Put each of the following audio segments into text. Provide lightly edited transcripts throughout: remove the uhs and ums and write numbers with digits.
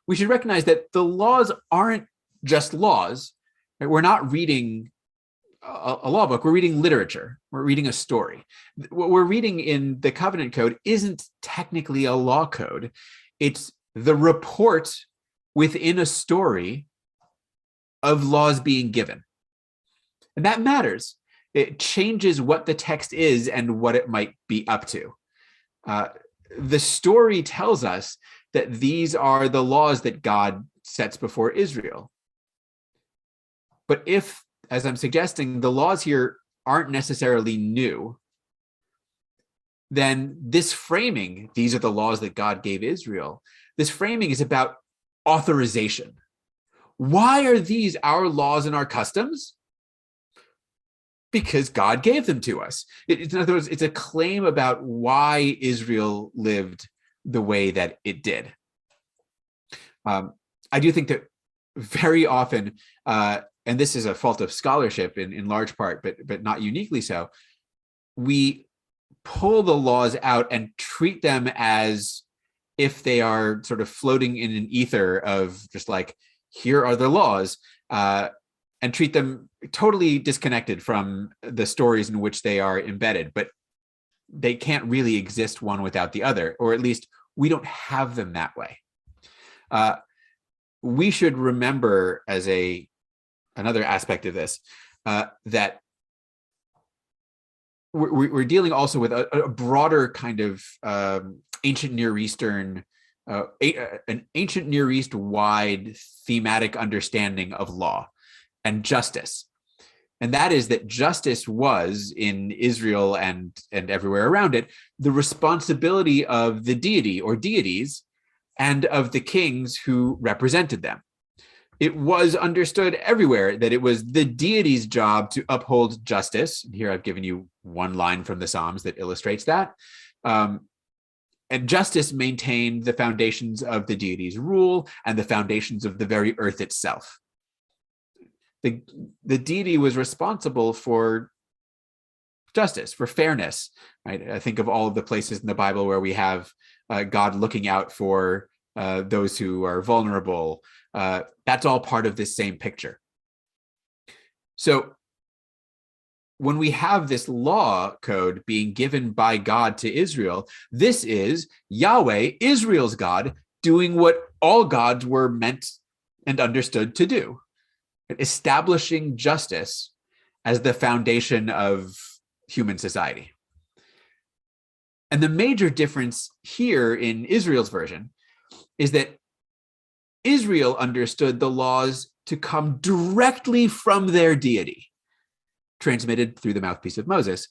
we should recognize that the laws aren't just laws. Right? We're not reading a law book, we're reading literature, we're reading a story. What we're reading in the covenant code isn't technically a law code, it's the report within a story of laws being given. And that matters. It changes what the text is and what it might be up to. The story tells us that these are the laws that God sets before Israel. But if, as I'm suggesting, the laws here aren't necessarily new, then this framing, these are the laws that God gave Israel, this framing is about authorization. Why are these our laws and our customs? Because God gave them to us. In other words, it's a claim about why Israel lived the way that it did. I do think that very often, and this is a fault of scholarship in large part, but not uniquely so, we pull the laws out and treat them as if they are sort of floating in an ether of just like, here are the laws, and treat them totally disconnected from the stories in which they are embedded. But they can't really exist one without the other, or at least we don't have them that way. We should remember as another aspect of this, that we're dealing also with a broader kind of ancient Near Eastern, an ancient Near East wide thematic understanding of law and justice. And that is that justice was, in Israel and everywhere around it, the responsibility of the deity or deities and of the kings who represented them. It was understood everywhere that it was the deity's job to uphold justice. Here I've given you one line from the Psalms that illustrates that. And justice maintained the foundations of the deity's rule and the foundations of the very earth itself. The deity was responsible for justice, for fairness. Right? I think of all of the places in the Bible where we have God looking out for those who are vulnerable. That's all part of this same picture. So when we have this law code being given by God to Israel, this is Yahweh, Israel's God, doing what all gods were meant and understood to do, establishing justice as the foundation of human society. And the major difference here in Israel's version is that Israel understood the laws to come directly from their deity, transmitted through the mouthpiece of Moses,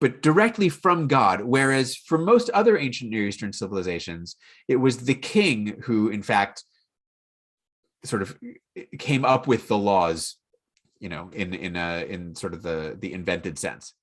but directly from God. Whereas for most other ancient Near Eastern civilizations, it was the king who, in fact, sort of came up with the laws, in sort of the invented sense.